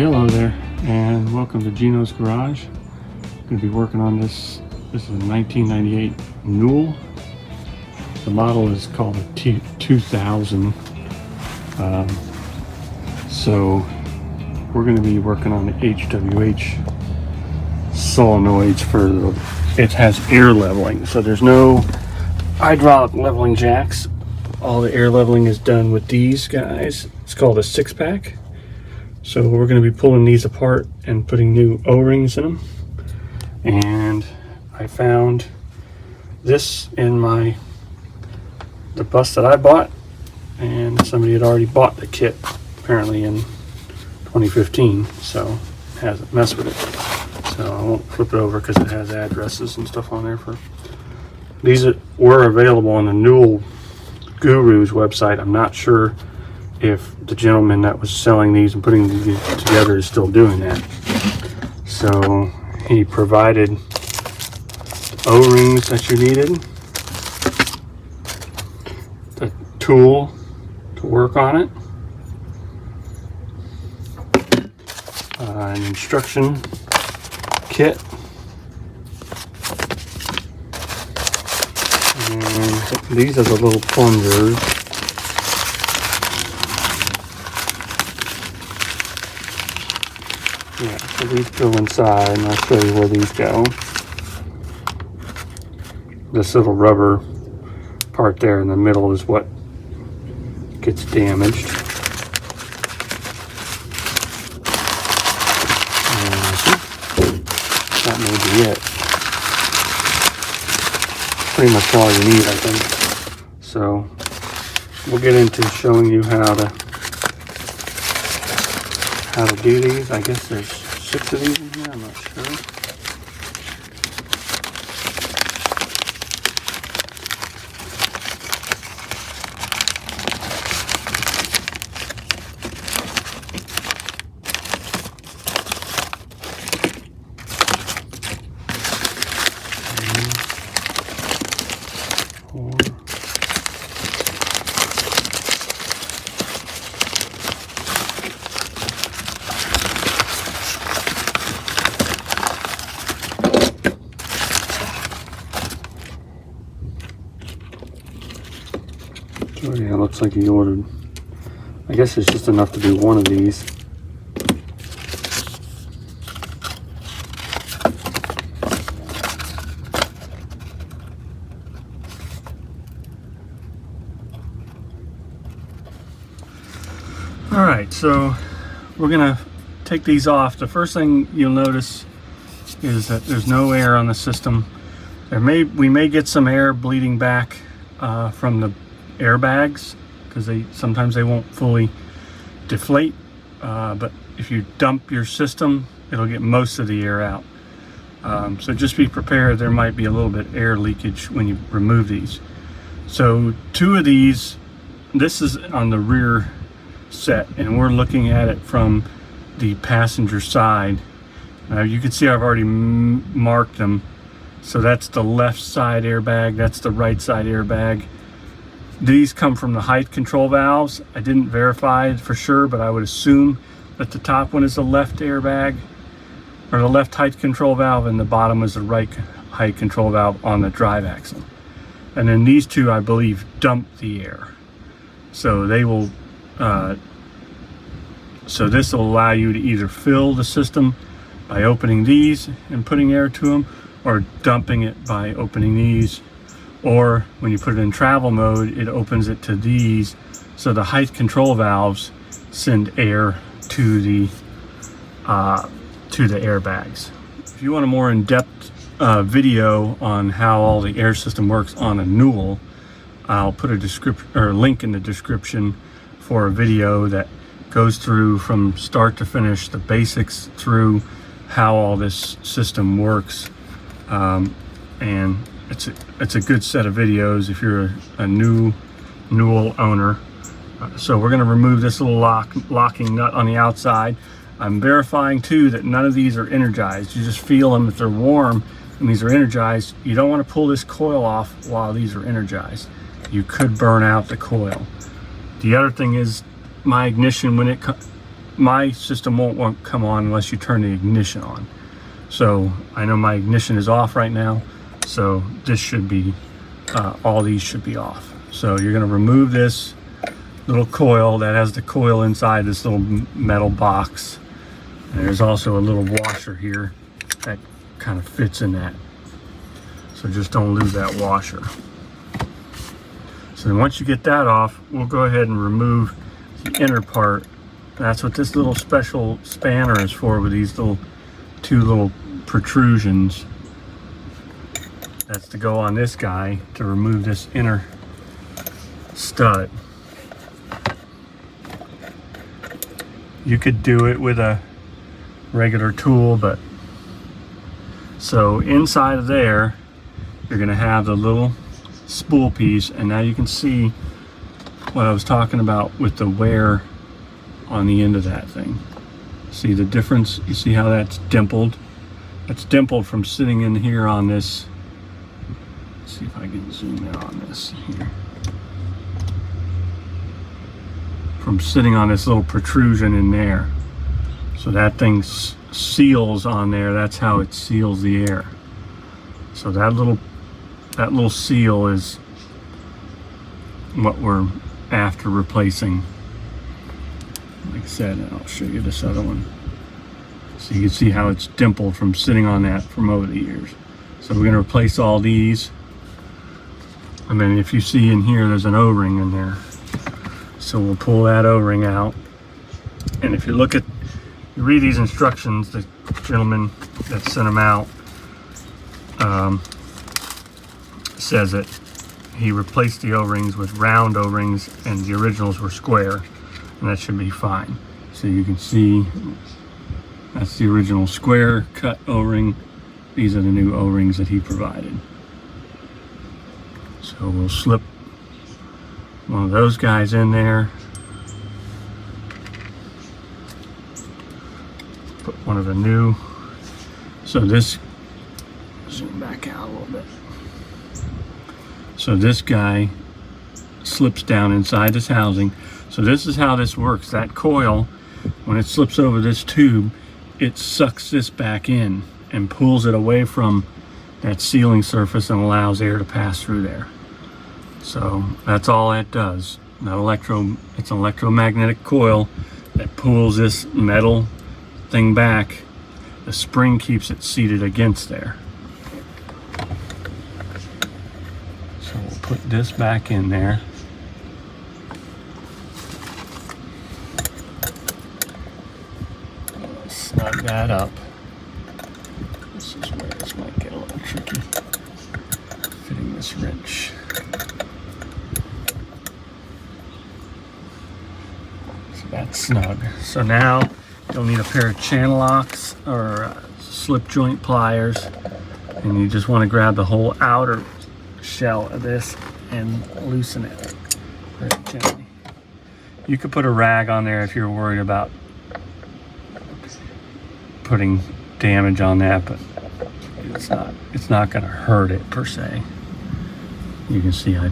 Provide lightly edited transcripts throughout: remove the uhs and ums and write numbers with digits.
Hello there, and welcome to Gino's Garage. I'm going to be working on this. This is a 1998 Newell. The model is called a 2000. So we're going to be working on the HWH solenoids for it has air leveling. So there's no hydraulic leveling jacks. All the air leveling is done with these guys. It's called a 6-pack. So we're going to be pulling these apart and putting new O-rings in them. And I found this in the bus that I bought, and somebody had already bought the kit apparently in 2015, so hasn't messed with it. So I won't flip it over because it has addresses and stuff on there. For these were available on the Newell Gurus website. I'm not sure if the gentleman that was selling these and putting these together is still doing that. So he provided O-rings that you needed, the tool to work on it, an instruction kit, and these are the little plungers. Yeah, so these go inside, and I'll show you where these go. This little rubber part there in the middle is what gets damaged. That may be it. Pretty much all you need, I think. So we'll get into showing you how to do these. I guess there's 6 of these in here, I'm not sure. So yeah, it looks like he ordered, I guess it's just enough to do one of these. Alright, so we're going to take these off. The first thing you'll notice is that there's no air on the system. We may get some air bleeding back from the airbags, because sometimes they won't fully deflate, but if you dump your system, it'll get most of the air out. So just be prepared, there might be a little bit air leakage when you remove these. So 2 of these, this is on the rear set, and we're looking at it from the passenger side. You can see I've already marked them. So that's the left side airbag, that's the right side airbag. These come from the height control valves. I didn't verify for sure, but I would assume that the top one is the left airbag, or the left height control valve, and the bottom is the right height control valve on the drive axle. And then these 2, I believe, dump the air. So they will, so this will allow you to either fill the system by opening these and putting air to them, or dumping it by opening these. Or when you put it in travel mode, it opens it to these, so the height control valves send air to the airbags. If you want a more in-depth video on how all the air system works on a Newell, I'll put a link in the description for a video that goes through from start to finish, the basics through how all this system works, and it's a good set of videos if you're a new Newell owner. So we're going to remove this little locking nut on the outside. I'm verifying too that none of these are energized. You just feel them if they're warm and these are energized. You don't want to pull this coil off while these are energized. You could burn out the coil. The other thing is my ignition, when my system won't come on unless you turn the ignition on. So I know my ignition is off right now, so this should be, all these should be off. So you're going to remove this little coil that has the coil inside this little metal box. And there's also a little washer here that kind of fits in that. So just don't lose that washer. So then once you get that off, we'll go ahead and remove the inner part. That's what this little special spanner is for, with these two little protrusions. That's to go on this guy to remove this inner stud. You could do it with a regular tool, but so inside of there you're going to have the little spool piece, and now you can see what I was talking about with the wear on the end of that thing. See the difference? You see how that's dimpled? It's dimpled from sitting in here on this. Let's see if I can zoom in on this here. From sitting on this little protrusion in there. So that thing seals on there. That's how it seals the air. So that little seal is what we're after replacing. Like I said, and I'll show you this other one. So you can see how it's dimpled from sitting on that from over the years. So we're going to replace all these. And then if you see in here, there's an O-ring in there. So we'll pull that O-ring out. And if you read these instructions, the gentleman that sent them out says that he replaced the O-rings with round O-rings and the originals were square, and that should be fine. So you can see that's the original square cut O-ring. These are the new O-rings that he provided. So we'll slip one of those guys in there. Put one of the new. So this, zoom back out a little bit. So this guy slips down inside this housing. So this is how this works. That coil, when it slips over this tube, it sucks this back in and pulls it away from that sealing surface and allows air to pass through there. So that's all that does. It's an electromagnetic coil that pulls this metal thing back. The spring keeps it seated against there. So we'll put this back in there. Snug that up. This is where this might get a little tricky. Fitting this wrench. So that's snug. So now you'll need a pair of channel locks or slip joint pliers, and you just want to grab the whole outer shell of this and loosen it very gently. You could put a rag on there if you're worried about putting damage on that, but it's not going to hurt it per se. You can see I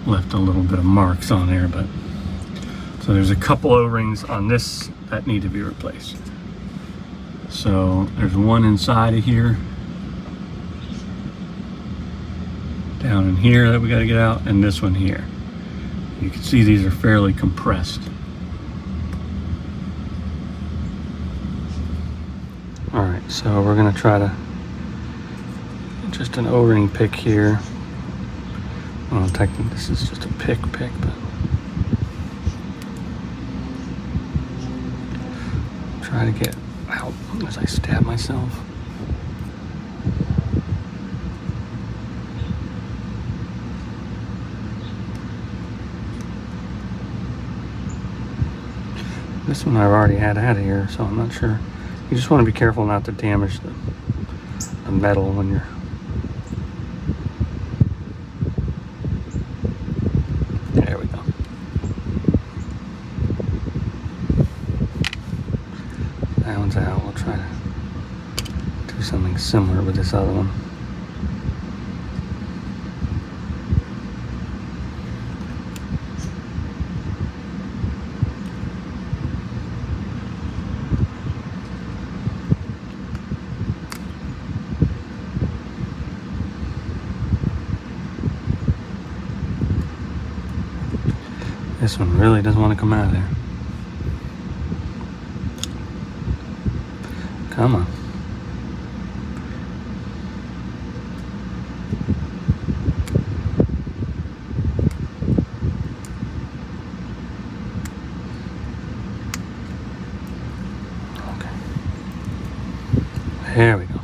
left a little bit of marks on there, but so there's a couple O-rings on this that need to be replaced. So there's one inside of here, down in here that we got to get out, and this one here. You can see these are fairly compressed. Alright, so we're going to try to, just an O-ring pick here. Well, technically this is just a pick, but try to get out as I stab myself. This one I've already had out of here, so I'm not sure. You just want to be careful not to damage the metal when you're. There we go. That one's out. We'll try to do something similar with this other one. This one really doesn't want to come out of there. Come on. Okay. There we go.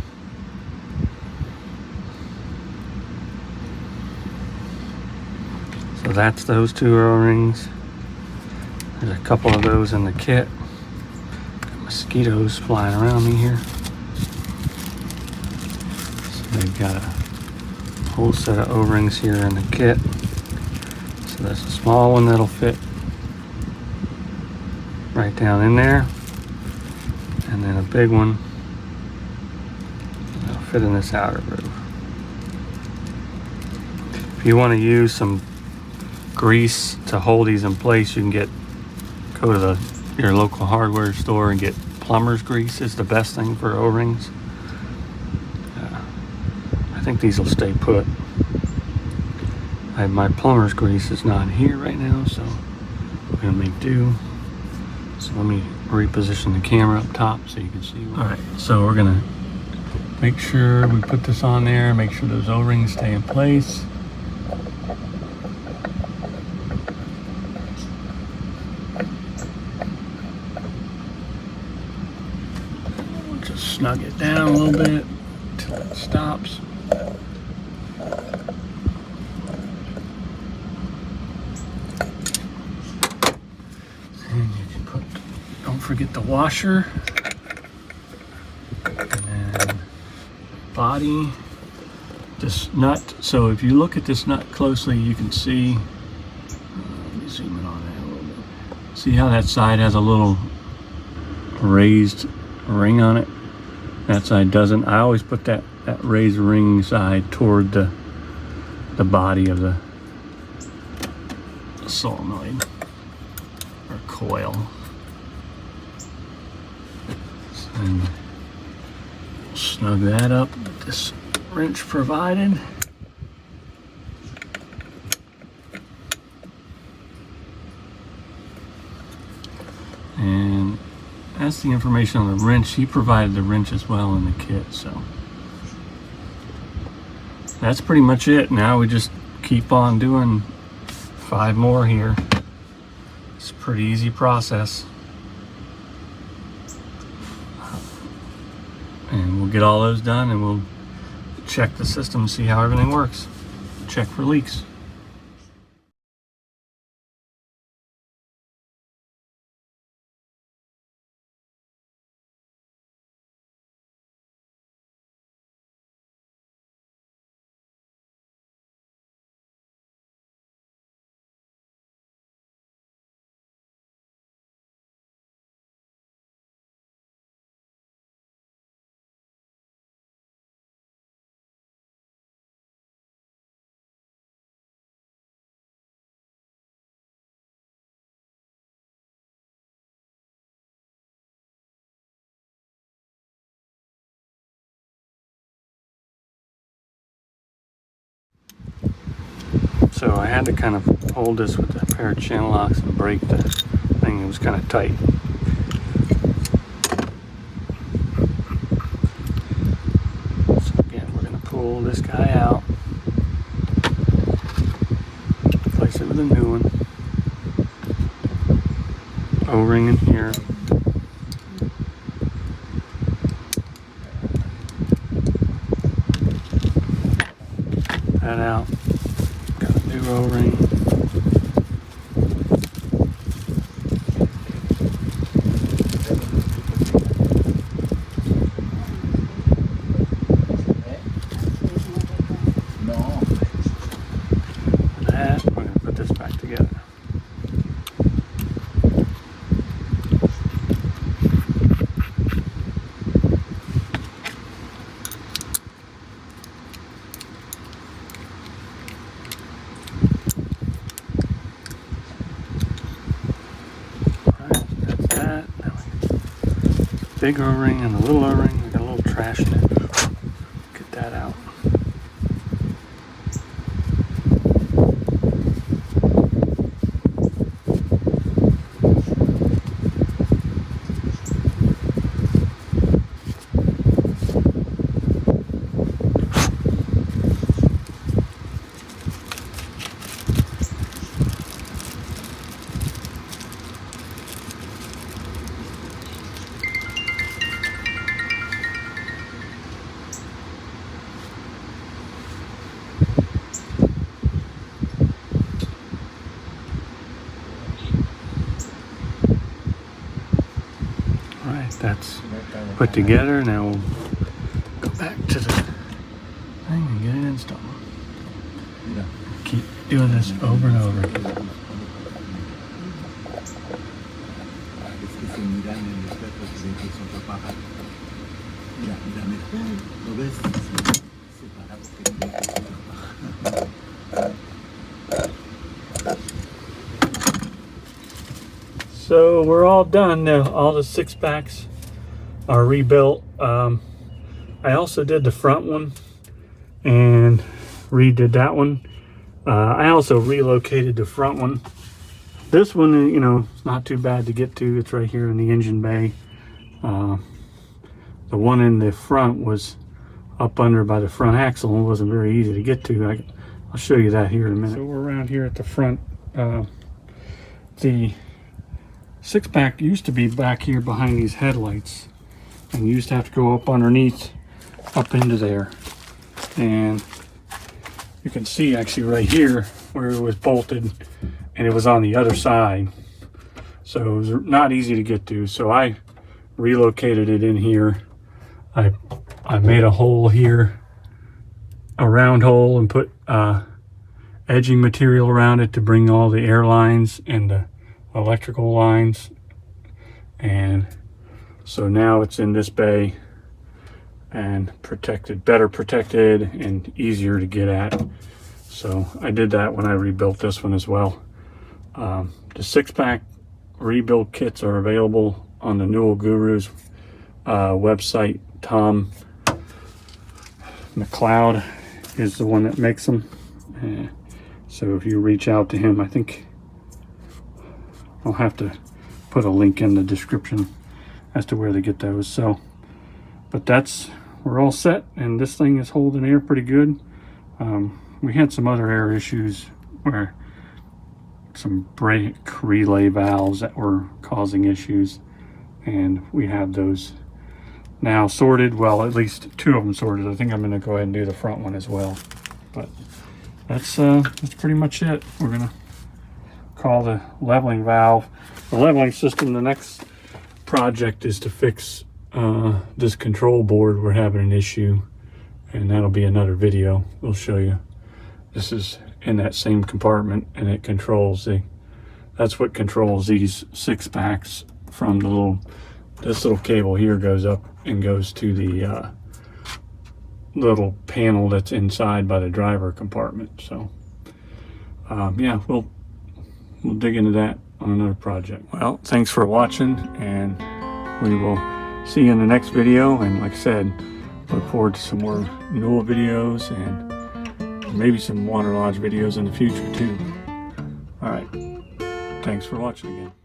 So that's those two O-rings. There's a couple of those in the kit. Got mosquitoes flying around me here. So they've got a whole set of O-rings here in the kit. So there's a small one that'll fit right down in there. And then a big one that'll fit in this outer groove. If you want to use some grease to hold these in place, you can go to your local hardware store and get plumber's grease. Is the best thing for O-rings. I think these will stay put. My plumber's grease is not here right now, so we're gonna make do. So let me reposition the camera up top so you can see. All right, so we're gonna make sure we put this on there, make sure those O-rings stay in place. Snug it down a little bit until it stops. And you can don't forget the washer. And then body, this nut. So if you look at this nut closely, you can see, let me zoom in on that a little bit. See how that side has a little raised ring on it? That side doesn't. I always put that raised ring side toward the body of the solenoid or coil. And snug that up with this wrench provided. And that's the information on the wrench. He provided the wrench as well in the kit, so that's pretty much it. Now we just keep on doing 5 more here. It's a pretty easy process. And we'll get all those done and we'll check the system, see how everything works. Check for leaks. So I had to kind of hold this with a pair of channel locks and break the thing. It was kind of tight. So again, we're going to pull this guy out, replace it with a new one. O-ring in here. That out. Got a new O-ring. That, we're going to put this back together. Big O-ring and the little O-ring. We got a little trash in it. Get that out. that's put together. Now we'll go back to the thing and get it installed. Keep doing this over and over. So we're all done now. All the 6-packs are rebuilt. I also did the front one and redid that one. I also relocated the front one. This one, you know, it's not too bad to get to. It's right here in the engine bay. The one in the front was up under by the front axle and wasn't very easy to get to. I'll show you that here in a minute. So we're around here at the front. The 6-pack used to be back here behind these headlights, and you used to have to go up underneath, up into there. And you can see actually right here where it was bolted, and it was on the other side. So it was not easy to get to. So I relocated it in here. I made a hole here, a round hole, and put edging material around it to bring all the air lines and the electrical lines. And so now it's in this bay and protected, better protected and easier to get at. So I did that when I rebuilt this one as well. The 6-pack rebuild kits are available on the Newell Gurus website. Tom McLeod is the one that makes them. So if you reach out to him, I think I'll have to put a link in the description as to where they get those. So, but we're all set, and this thing is holding air pretty good. We had some other air issues where some brake relay valves that were causing issues, and we have those now sorted. Well, at least 2 of them sorted. I think I'm going to go ahead and do the front one as well. But that's pretty much it. We're going to call the leveling valve, the leveling system. The next project is to fix this control board. We're having an issue, and that'll be another video. We'll show you. This is in that same compartment, and it controls that's what controls these 6-packs from the this little cable here goes up and goes to the little panel that's inside by the driver compartment. So yeah, we'll dig into that on another project. Well, thanks for watching, and we will see you in the next video. And like I said, look forward to some more Newell videos and maybe some water lodge videos in the future too. All right, thanks for watching again.